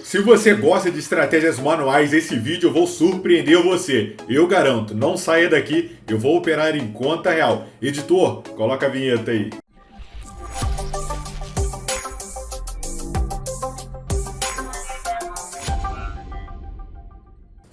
Se você gosta de estratégias manuais, esse vídeo eu vou surpreender você. Eu garanto, não saia daqui, eu vou operar em conta real. Editor, coloca a vinheta aí.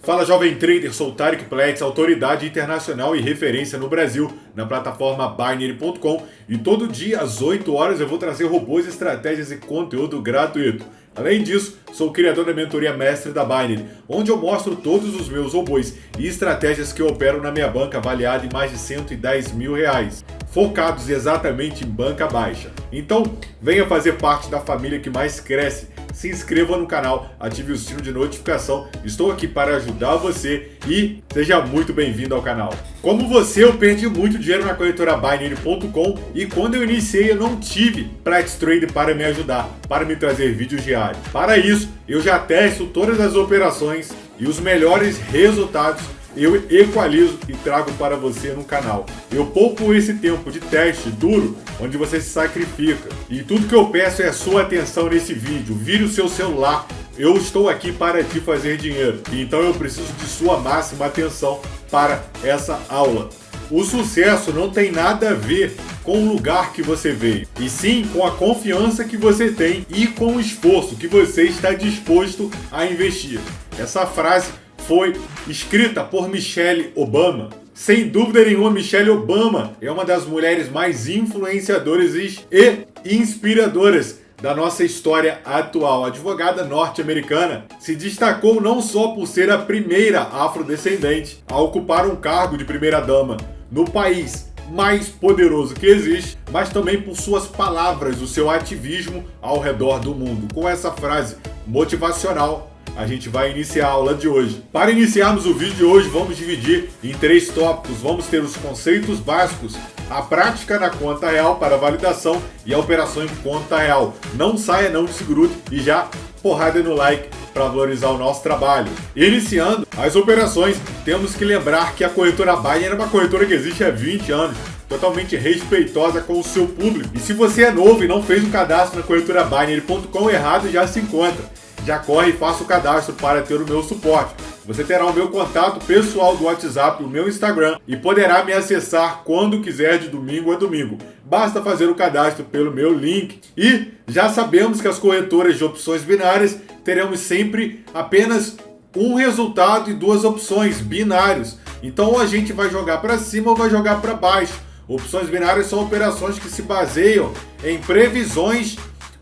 Fala jovem trader, sou Tarek Plex, autoridade internacional e referência no Brasil na plataforma Binary.com, e todo dia às 8 horas eu vou trazer robôs, estratégias e conteúdo gratuito. Além disso, sou o criador da mentoria Mestre da Binary, onde eu mostro todos os meus robôs e estratégias que eu opero na minha banca avaliada em mais de 110 mil reais, focados exatamente em banca baixa. Então, venha fazer parte da família que mais cresce. Se inscreva no canal, ative o sino de notificação, estou aqui para ajudar você e seja muito bem-vindo ao canal. Como você, eu perdi muito dinheiro na corretora Binary.com e quando eu iniciei eu não tive Plex Trade para me ajudar, para me trazer vídeos diários. Para isso, eu já testo todas as operações e os melhores resultados eu equalizo e trago para você no canal. Eu poupo esse tempo de teste duro, onde você se sacrifica. E tudo que eu peço é a sua atenção nesse vídeo. Vire o seu celular. Eu estou aqui para te fazer dinheiro. Então eu preciso de sua máxima atenção para essa aula. O sucesso não tem nada a ver com o lugar que você veio, e sim com a confiança que você tem e com o esforço que você está disposto a investir. Essa frase foi escrita por Michelle Obama. Sem dúvida nenhuma, Michelle Obama é uma das mulheres mais influenciadoras e inspiradoras da nossa história atual. A advogada norte-americana se destacou não só por ser a primeira afrodescendente a ocupar um cargo de primeira-dama no país mais poderoso que existe, mas também por suas palavras, o seu ativismo ao redor do mundo. Com essa frase motivacional, a gente vai iniciar a aula de hoje. Para iniciarmos o vídeo de hoje, vamos dividir em 3 tópicos. Vamos ter os conceitos básicos, a prática na conta real para validação e a operação em conta real. Não saia, não se grude e já porrada no like para valorizar o nosso trabalho. Iniciando as operações, temos que lembrar que a corretora Binary é uma corretora que existe há 20 anos. Totalmente respeitosa com o seu público. E se você é novo e não fez o cadastro na corretora Binary.com, errado já se encontra. Já corre e faça o cadastro para ter o meu suporte. Você terá o meu contato pessoal do WhatsApp, o meu Instagram e poderá me acessar quando quiser de domingo a domingo. Basta fazer o cadastro pelo meu link. E já sabemos que as corretoras de opções binárias teremos sempre apenas um resultado e 2 opções binários. Então ou a gente vai jogar para cima ou vai jogar para baixo. Opções binárias são operações que se baseiam em previsões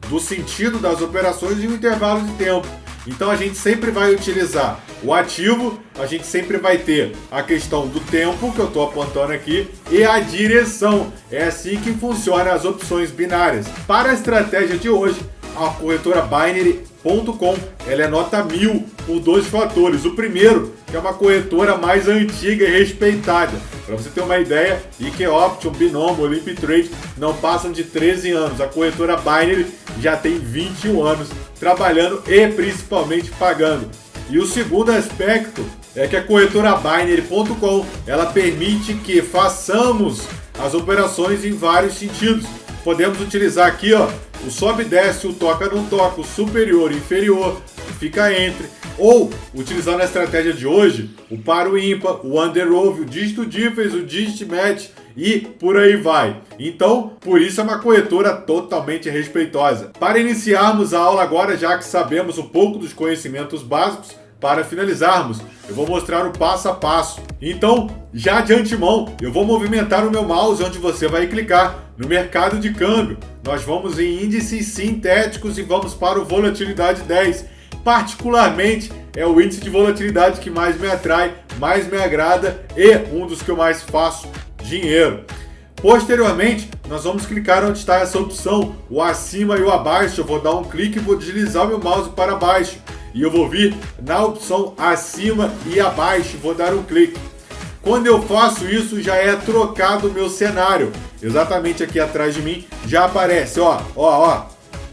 do sentido das operações em um intervalo de tempo. Então a gente sempre vai utilizar o ativo, a gente sempre vai ter a questão do tempo, que eu estou apontando aqui, e a direção. É assim que funcionam as opções binárias. Para a estratégia de hoje, a corretora Binary.com, ela é nota 1000 por 2 fatores. O primeiro, que é uma corretora mais antiga e respeitada. Para você ter uma ideia, IK Option, Binomo, Olympic Trade não passam de 13 anos. A corretora Binary já tem 21 anos trabalhando e principalmente pagando. E o segundo aspecto é que a corretora Binary.com, ela permite que façamos as operações em vários sentidos. Podemos utilizar aqui, ó, o sobe e desce, o toca não toca, o superior e inferior, fica entre. Ou, utilizando a estratégia de hoje, o par o ímpar, o under over, o dígito difference, o digit match e por aí vai. Então, por isso é uma corretora totalmente respeitosa. Para iniciarmos a aula agora, já que sabemos um pouco dos conhecimentos básicos, para finalizarmos, eu vou mostrar o passo a passo. Então, já de antemão, eu vou movimentar o meu mouse onde você vai clicar no mercado de câmbio. Nós vamos em índices sintéticos e vamos para o volatilidade 10. Particularmente, é o índice de volatilidade que mais me atrai, mais me agrada e um dos que eu mais faço dinheiro. Posteriormente, nós vamos clicar onde está essa opção, o acima e o abaixo. Eu vou dar um clique e vou deslizar o meu mouse para baixo. E eu vou vir na opção acima e abaixo, vou dar um clique. Quando eu faço isso, já é trocado o meu cenário. Exatamente aqui atrás de mim já aparece, ó,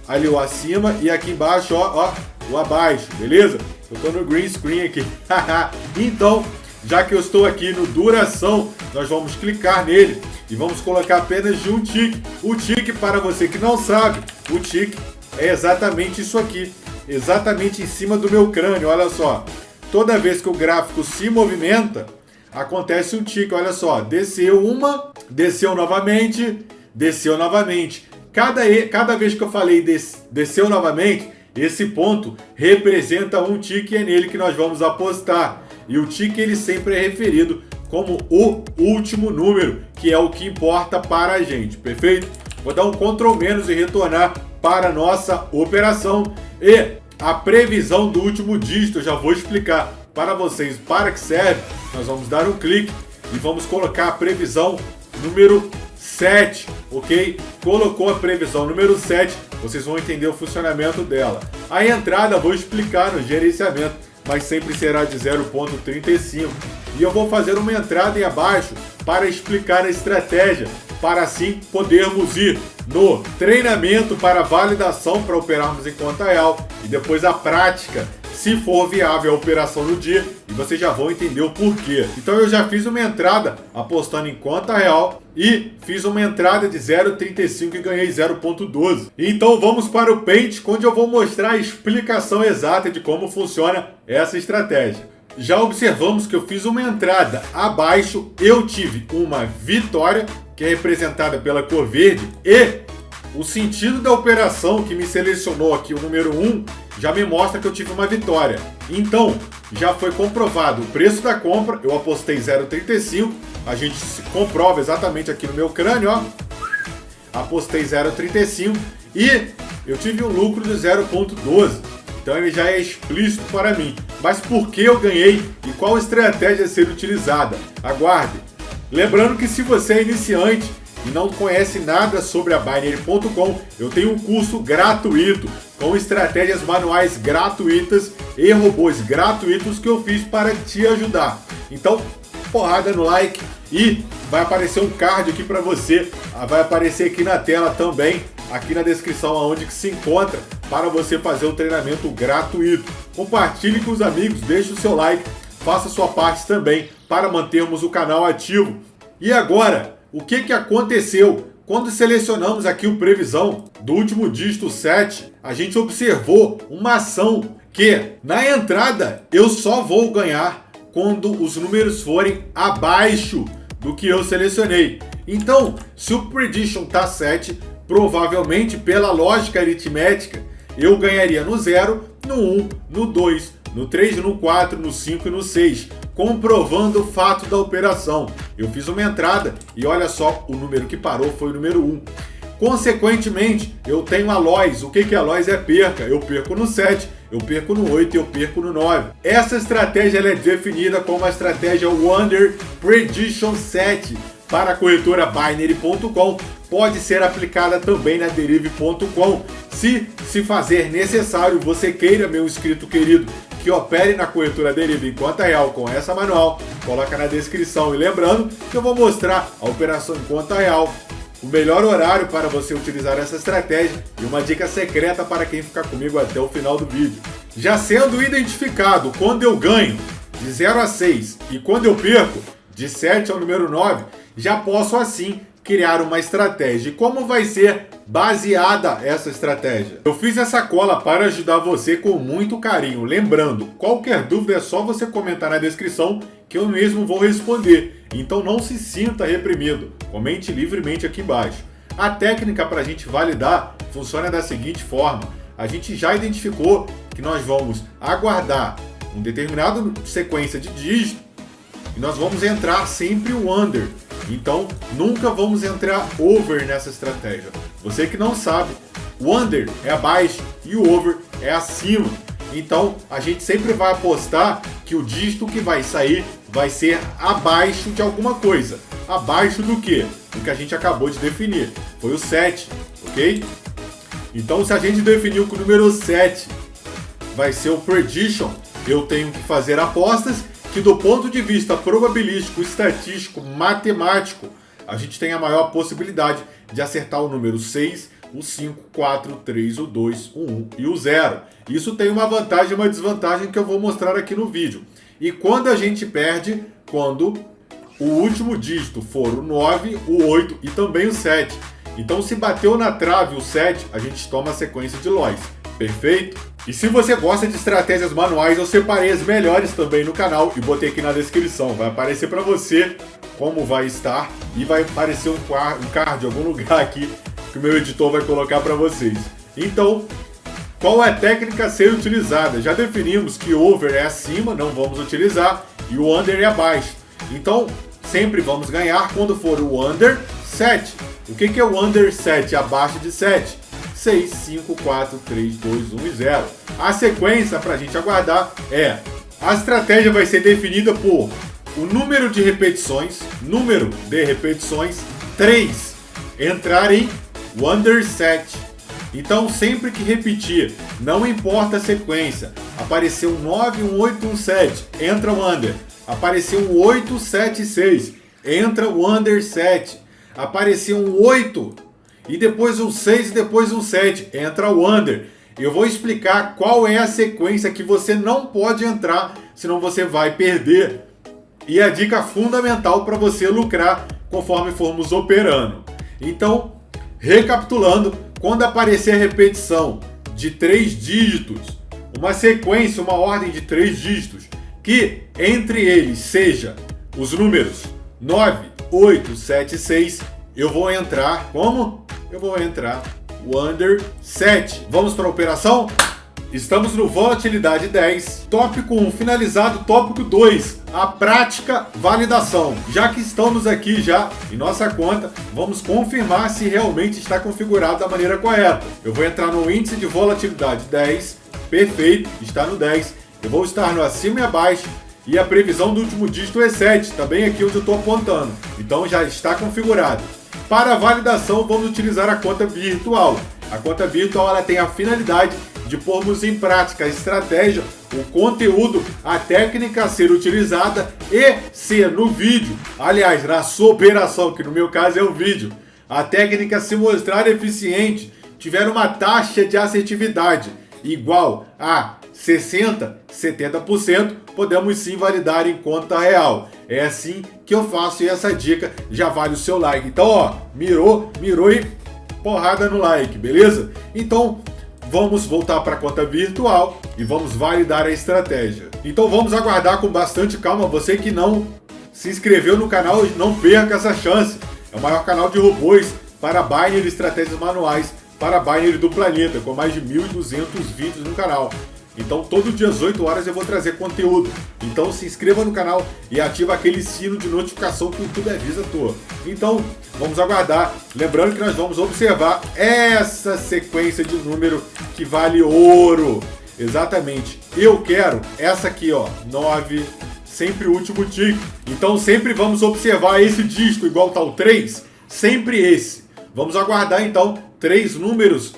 ali o acima e aqui embaixo, ó, o abaixo, beleza? Eu tô no green screen aqui. Então, já que eu estou aqui no duração, nós vamos clicar nele e vamos colocar apenas de um tique. O tique, para você que não sabe, o tique é exatamente isso aqui. exatamente em cima do meu crânio, olha só. Toda vez que o gráfico se movimenta, acontece um tique, olha só. Desceu uma, desceu novamente, desceu novamente. Cada vez que eu falei desceu novamente, esse ponto representa um tique e é nele que nós vamos apostar. E o tique ele sempre é referido como o último número, que é o que importa para a gente, perfeito? Vou dar um Ctrl- e retornar para a nossa operação. E a previsão do último dígito eu já vou explicar para vocês para que serve. Nós vamos dar um clique e vamos colocar a previsão número 7, ok? Colocou a previsão número 7, vocês vão entender o funcionamento dela. A entrada eu vou explicar no gerenciamento, mas sempre será de 0,35. E eu vou fazer uma entrada em abaixo para explicar a estratégia, para assim podermos ir no treinamento para validação para operarmos em conta real e depois a prática, se for viável a operação no dia, e vocês já vão entender o porquê. Então eu já fiz uma entrada apostando em conta real e fiz uma entrada de 0,35 e ganhei 0,12. Então vamos para o Paint, onde eu vou mostrar a explicação exata de como funciona essa estratégia. Já observamos que eu fiz uma entrada abaixo, eu tive uma vitória, que é representada pela cor verde, e o sentido da operação que me selecionou aqui, o número 1, já me mostra que eu tive uma vitória. Então, já foi comprovado o preço da compra, eu apostei 0,35, a gente se comprova exatamente aqui no meu crânio, ó. Apostei 0,35 e eu tive um lucro de 0,12. Então ele já é explícito para mim. Mas por que eu ganhei e qual estratégia a ser utilizada? Aguarde! Lembrando que se você é iniciante e não conhece nada sobre a Binary.com, eu tenho um curso gratuito com estratégias manuais gratuitas e robôs gratuitos que eu fiz para te ajudar. Então, porrada no like e vai aparecer um card aqui para você, vai aparecer aqui na tela também, aqui na descrição aonde que se encontra para você fazer o treinamento gratuito. Compartilhe com os amigos, deixe o seu like, faça sua parte também para mantermos o canal ativo. E agora, o que aconteceu? Quando selecionamos aqui o previsão do último dígito 7, a gente observou uma ação que na entrada eu só vou ganhar quando os números forem abaixo do que eu selecionei. Então, se o prediction está 7, provavelmente pela lógica aritmética, eu ganharia no 0, no 1, no 2, no 3, no 4, no 5 e no 6, comprovando o fato da operação. Eu fiz uma entrada e olha só, o número que parou foi o número 1. Consequentemente, eu tenho a loss. O que a loss é perca? Eu perco no 7, eu perco no 8 e eu perco no 9. Essa estratégia ela é definida como a estratégia Wonder Prediction 7 para a corretora Binary.com. Pode ser aplicada também na Derive.com. Se fazer necessário, você queira, meu inscrito querido, que opere na corretora Derive em conta real com essa manual, coloca na descrição. E lembrando que eu vou mostrar a operação em conta real, o melhor horário para você utilizar essa estratégia e uma dica secreta para quem ficar comigo até o final do vídeo. Já sendo identificado quando eu ganho de 0 a 6 e quando eu perco de 7 ao número 9, já posso assim criar uma estratégia. E como vai ser baseada essa estratégia? Eu fiz essa cola para ajudar você com muito carinho. Lembrando, qualquer dúvida é só você comentar na descrição que eu mesmo vou responder. Então não se sinta reprimido. Comente livremente aqui embaixo. A técnica para a gente validar funciona da seguinte forma. A gente já identificou que nós vamos aguardar uma determinada sequência de dígitos e nós vamos entrar sempre o under. Então, nunca vamos entrar over nessa estratégia. Você que não sabe, o under é abaixo e o over é acima. Então, a gente sempre vai apostar que o dígito que vai sair vai ser abaixo de alguma coisa. Abaixo do quê? Do que a gente acabou de definir. Foi o 7, ok? Então, se a gente definiu que o número 7 vai ser o prediction, eu tenho que fazer apostas que do ponto de vista probabilístico, estatístico, matemático, a gente tem a maior possibilidade de acertar o número 6, o 5, 4, 3, o 2, o 1 e o 0. Isso tem uma vantagem e uma desvantagem que eu vou mostrar aqui no vídeo. E quando a gente perde, quando o último dígito for o 9, o 8 e também o 7. Então se bateu na trave o 7, a gente toma a sequência de loss. Perfeito? E se você gosta de estratégias manuais, eu separei as melhores também no canal e botei aqui na descrição. Vai aparecer para você como vai estar e vai aparecer um card em algum lugar aqui que o meu editor vai colocar para vocês. Então, qual é a técnica a ser utilizada? Já definimos que o over é acima, não vamos utilizar, e o under é abaixo. Então, sempre vamos ganhar quando for o under 7. O que é o under 7? Abaixo de 7. 6, 5, 4, 3, 2, 1 e 0. A sequência para a gente aguardar é: a estratégia vai ser definida por o número de repetições, 3, entrar em under 7. Então, sempre que repetir, não importa a sequência, apareceu um 9, um 8, um 7, entra o under. Apareceu um 8, 7, 6, entra o under 7. Apareceu um 8 e depois um 6 e depois um 7, entra o under. Eu vou explicar qual é a sequência que você não pode entrar, senão você vai perder. E a dica fundamental para você lucrar conforme formos operando. Então, recapitulando, quando aparecer a repetição de 3 dígitos, uma sequência, uma ordem de 3 dígitos, que entre eles seja os números 9, 8, 7, 6, eu vou entrar como? Eu vou entrar o under 7. Vamos para a operação? Estamos no Volatilidade 10, tópico 1 finalizado, tópico 2, a prática validação. Já que estamos aqui já em nossa conta, vamos confirmar se realmente está configurado da maneira correta. Eu vou entrar no índice de volatilidade 10, perfeito, está no 10. Eu vou estar no acima e abaixo e a previsão do último dígito é 7, tá bem aqui onde eu estou apontando. Então já está configurado. Para a validação, vamos utilizar a conta virtual. A conta virtual ela tem a finalidade de pormos em prática a estratégia, o conteúdo, a técnica a ser utilizada e se no vídeo, aliás, na sua operação, que no meu caso é o vídeo, a técnica se mostrar eficiente, tiver uma taxa de assertividade igual a 60%, 70%, podemos sim validar em conta real. É assim que eu faço e essa dica já vale o seu like. Então, ó, mirou e porrada no like, beleza? Então, vamos voltar para a conta virtual e vamos validar a estratégia. Então, vamos aguardar com bastante calma. Você que não se inscreveu no canal, não perca essa chance. É o maior canal de robôs para Binary Estratégias Manuais para Binary do planeta, com mais de 1.200 vídeos no canal. Então, todo dia às 8 horas eu vou trazer conteúdo. Então, se inscreva no canal e ativa aquele sino de notificação que o YouTube avisa a toa. Então, vamos aguardar. Lembrando que nós vamos observar essa sequência de número que vale ouro. Exatamente. Eu quero essa aqui, ó, 9, sempre o último tick. Então, sempre vamos observar esse dígito igual tá o 3, sempre esse. Vamos aguardar, então, 3 números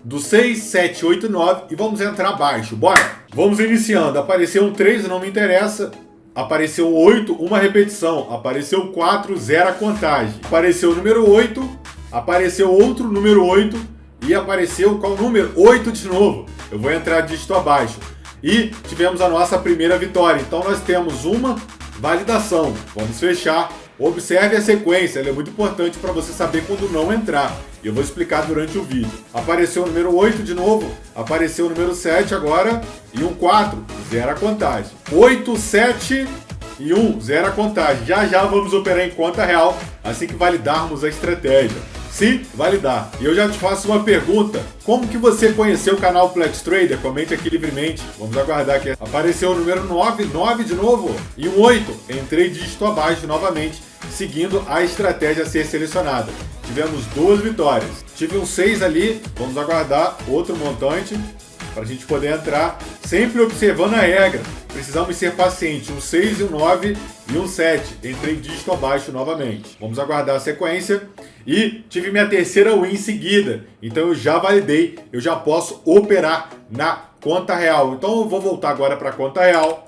do 6, 7, 8, 9 e vamos entrar abaixo. Bora! Vamos iniciando. Apareceu um 3, não me interessa. Apareceu um 8, uma repetição. Apareceu 4, 0 a contagem. Apareceu o número 8, apareceu outro número 8 e apareceu qual número? 8 de novo. Eu vou entrar dígito abaixo. E tivemos a nossa primeira vitória. Então nós temos uma validação. Vamos fechar. Observe a sequência, ela é muito importante para você saber quando não entrar. Eu vou explicar durante o vídeo. Apareceu o número 8 de novo, apareceu o número 7 agora e um 4, 0 a contagem. 8, 7 e 1, 0 a contagem. Já já vamos operar em conta real assim que validarmos a estratégia. Se validar. E eu já te faço uma pergunta. Como que você conheceu o canal Flex Trader? Comente aqui livremente. Vamos aguardar aqui. Apareceu o número 9, 9 de novo e um 8. Entrei dígito abaixo novamente, seguindo a estratégia a ser selecionada. Tivemos 2 vitórias. Tive um 6 ali, vamos aguardar outro montante para a gente poder entrar, sempre observando a regra. Precisamos ser pacientes, um 6 e um 9 e um 7. Entrei dígito abaixo novamente. Vamos aguardar a sequência. E tive minha terceira win seguida. Então eu já validei, eu já posso operar na conta real. Então eu vou voltar agora para a conta real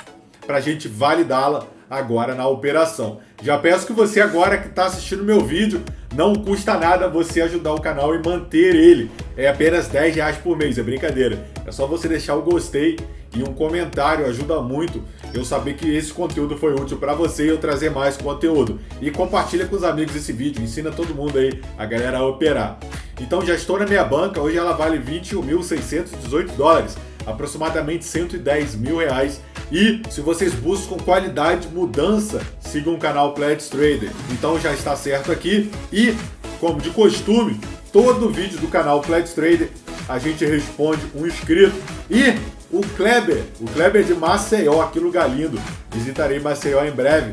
para a gente validá-la agora na operação. Já peço que você agora que está assistindo meu vídeo, não custa nada você ajudar o canal e manter ele. É apenas R$10 por mês, é brincadeira. É só você deixar o gostei e um comentário, ajuda muito eu saber que esse conteúdo foi útil para você e eu trazer mais conteúdo. E compartilha com os amigos esse vídeo, ensina todo mundo aí, a galera a operar. Então já estou na minha banca, hoje ela vale $21.618. aproximadamente 110 mil reais. E se vocês buscam qualidade, mudança, sigam o canal Pledge Trader. Então já está certo aqui. E, como de costume, todo vídeo do canal Pledge Trader a gente responde um inscrito. E o Kleber de Maceió, que lugar lindo. Visitarei Maceió em breve.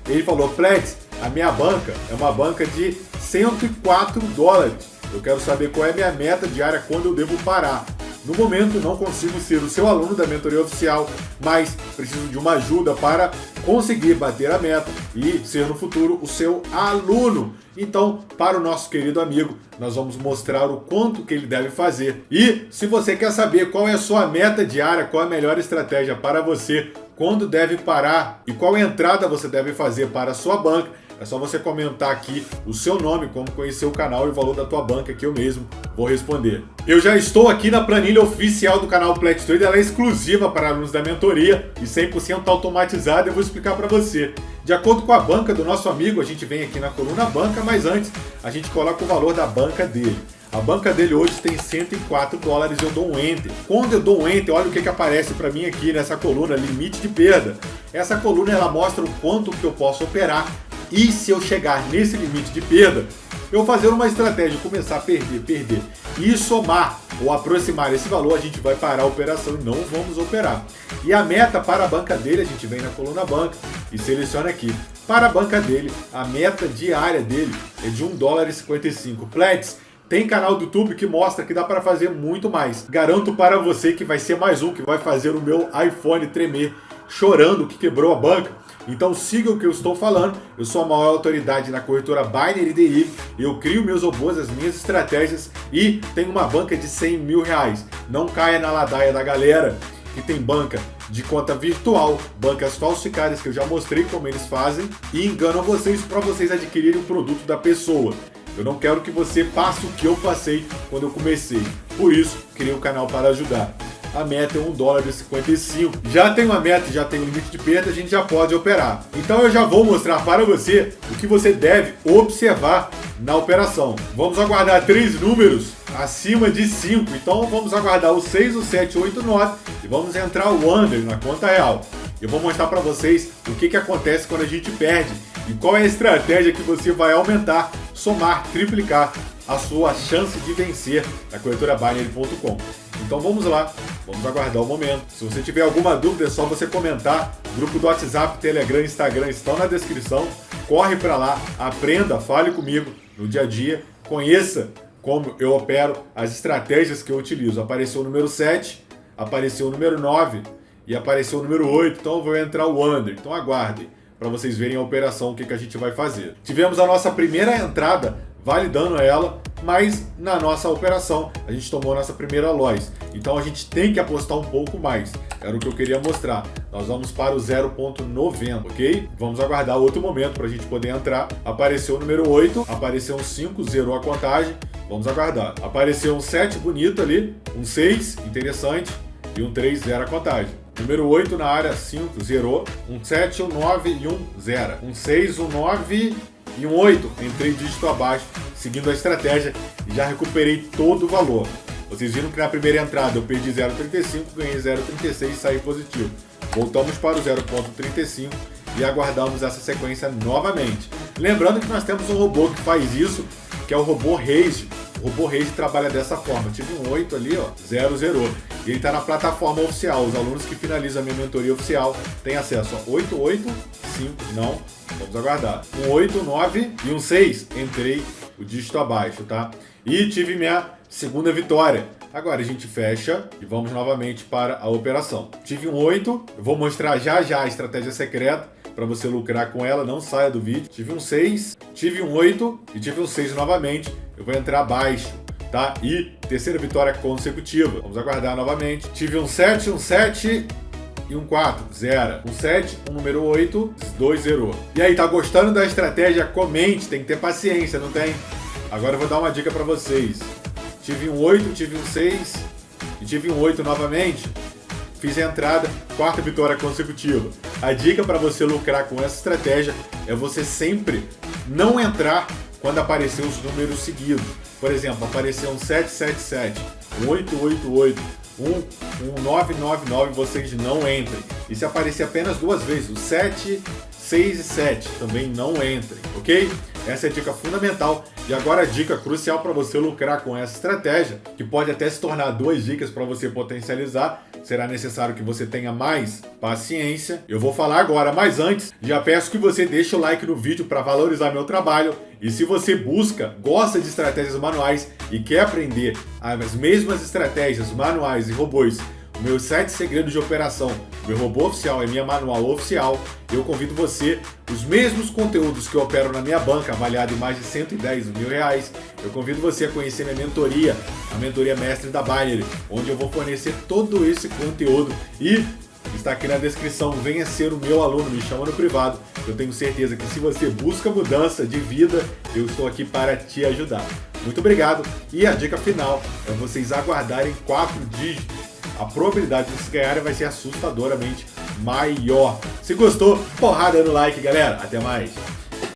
Ele falou: Pledge, a minha banca é uma banca de 104 dólares. Eu quero saber qual é a minha meta diária, quando eu devo parar. No momento não consigo ser o seu aluno da mentoria oficial, mas preciso de uma ajuda para conseguir bater a meta e ser no futuro o seu aluno. Então, para o nosso querido amigo, nós vamos mostrar o quanto que ele deve fazer. E se você quer saber qual é a sua meta diária, qual é a melhor estratégia para você, quando deve parar e qual entrada você deve fazer para a sua banca, é só você comentar aqui o seu nome, como conhecer o canal e o valor da tua banca, que eu mesmo vou responder. Eu já estou aqui na planilha oficial do canal Pledge Trader, ela é exclusiva para alunos da mentoria e 100% automatizada. Eu vou explicar para você. De acordo com a banca do nosso amigo, a gente vem aqui na coluna banca, mas antes a gente coloca o valor da banca dele. A banca dele hoje tem 104 dólares, eu dou um Enter. Quando eu dou um Enter, olha o que aparece para mim aqui nessa coluna, limite de perda. Essa coluna ela mostra o quanto que eu posso operar. E se eu chegar nesse limite de perda, eu fazer uma estratégia, começar a perder e somar ou aproximar esse valor, a gente vai parar a operação e não vamos operar. E a meta para a banca dele, a gente vem na coluna banca e seleciona aqui. Para a banca dele, a meta diária dele é de 1 dólar e 55. Pledges, tem canal do YouTube que mostra que dá para fazer muito mais. Garanto para você que vai ser mais um que vai fazer o meu iPhone tremer, chorando que quebrou a banca. Então siga o que eu estou falando, eu sou a maior autoridade na corretora Binary DI, eu crio meus robôs, as minhas estratégias e tenho uma banca de 100 mil reais. Não caia na ladaia da galera que tem banca de conta virtual, bancas falsificadas que eu já mostrei como eles fazem e enganam vocês para vocês adquirirem o produto da pessoa. Eu não quero que você passe o que eu passei quando eu comecei, por isso criei o canal para ajudar. A meta é 1 dólar e 55. Já tem uma meta, já tem um limite de perda, a gente já pode operar. Então eu já vou mostrar para você o que você deve observar na operação. Vamos aguardar 3 números acima de 5. Então vamos aguardar o 6, o 7, o 8, o 9 e vamos entrar o under na conta real. Eu vou mostrar para vocês o que acontece quando a gente perde e qual é a estratégia que você vai aumentar, somar, triplicar a sua chance de vencer na corretora Binary.com. Então vamos lá, vamos aguardar o momento. Se você tiver alguma dúvida é só você comentar. O grupo do WhatsApp, Telegram, Instagram estão na descrição. Corre para lá, aprenda, fale comigo no dia a dia, conheça como eu opero, as estratégias que eu utilizo. Apareceu o número 7, apareceu o número 9 e apareceu o número 8, então eu vou entrar o under. Então aguardem para vocês verem a operação, o que a gente vai fazer. Tivemos a nossa primeira entrada validando ela, mas na nossa operação a gente tomou a nossa primeira loss. Então a gente tem que apostar um pouco mais. Era o que eu queria mostrar. Nós vamos para o 0,90, ok? Vamos aguardar outro momento para a gente poder entrar. Apareceu o número 8, apareceu um 5, zerou a contagem. Vamos aguardar. Apareceu um 7 bonito ali, um 6, interessante, e um 3, zera a contagem. Número 8 na área, 5, zerou. Um 7, um 9 e um zera. Um 6, um 9 e um 8. Entrei dígito abaixo, seguindo a estratégia e já recuperei todo o valor. Vocês viram que na primeira entrada eu perdi 0,35, ganhei 0,36 e saí positivo. Voltamos para o 0,35 e aguardamos essa sequência novamente. Lembrando que nós temos um robô que faz isso, que é o robô Raise. O robô Raise trabalha dessa forma. Tive um 8 ali, ó, 0, zerou. E ele está na plataforma oficial. Os alunos que finalizam a minha mentoria oficial têm acesso a 8, 8, 5, não, vamos aguardar. Um 8, 9 e um 6. Entrei o dígito abaixo, tá? E tive minha segunda vitória. Agora a gente fecha e vamos novamente para a operação. Tive um 8, eu vou mostrar já já a estratégia secreta para você lucrar com ela, não saia do vídeo. Tive um 6, tive um 8 e tive um 6 novamente. Eu vou entrar abaixo, tá? E terceira vitória consecutiva. Vamos aguardar novamente. Tive um 7 e um 4, zera. Um 7, um número 8, 2 zerou. E aí, tá gostando da estratégia? Comente, tem que ter paciência, não tem? Agora eu vou dar uma dica para vocês. Tive um 8, tive um 6 e tive um 8 novamente. Fiz a entrada, quarta vitória consecutiva. A dica para você lucrar com essa estratégia é você sempre não entrar quando aparecer os números seguidos. Por exemplo, apareceu um 777, um 888, um 999, vocês não entrem. E se aparecer apenas 2 vezes, o 7, 6 e 7, também não entrem, ok? Essa é a dica fundamental. E agora a dica crucial para você lucrar com essa estratégia, que pode até se tornar 2 dicas para você potencializar. Será necessário que você tenha mais paciência. Eu vou falar agora, mas antes, já peço que você deixe o like no vídeo para valorizar meu trabalho. E se você gosta de estratégias manuais e quer aprender as mesmas estratégias manuais e robôs, meus 7 segredos de operação, meu robô oficial e minha manual oficial, eu convido você, os mesmos conteúdos que eu opero na minha banca, avaliado em mais de 110 mil reais, eu convido você a conhecer minha mentoria, a mentoria mestre da Binary, onde eu vou fornecer todo esse conteúdo e está aqui na descrição, venha ser o meu aluno, me chama no privado, eu tenho certeza que se você busca mudança de vida, eu estou aqui para te ajudar. Muito obrigado e a dica final é vocês aguardarem 4 dígitos. A probabilidade de vocês ganharem vai ser assustadoramente maior. Se gostou, porrada no like, galera. Até mais.